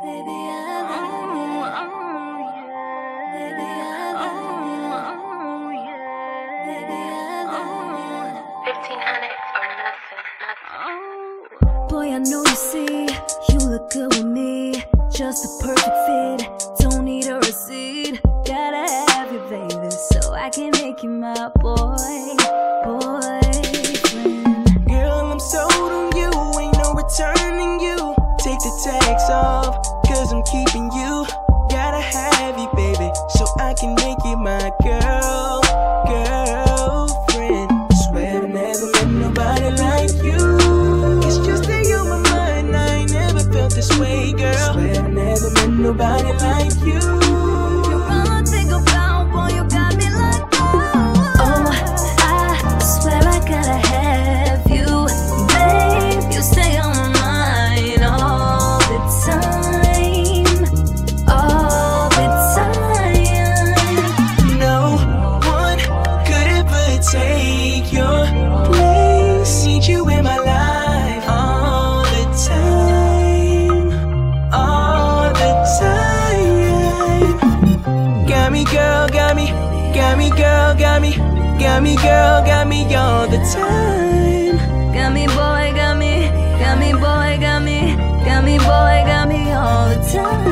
Baby, I love you. Oh, yeah. Baby, I love you. Oh, yeah. Baby, I love you. 1500 or nothing. Boy, I know you see, you look good with me. Just a perfect fit, don't need a receipt. Gotta have you, baby, so I can make you my boyfriend. Girl, I'm sold on you, ain't no returning you. Take the tags off, cause I'm keeping you. Gotta have you, baby, so I can make you my girlfriend. Swear I never met nobody like you. It's just that you're my mind, I ain't never felt this way, girl. Swear I never met nobody like you. You're all I think about, boy, you got me like, oh, I swear I gotta have you, babe. You stay on my mind all the time, all the time. No one could ever take your place. Need you in my life all the time, all the time. Got me, girl, got me, got me, girl, got me, got me, girl, got me all the time. Got me, boy, got me, got me, boy, got me, got me, boy, got me all the time.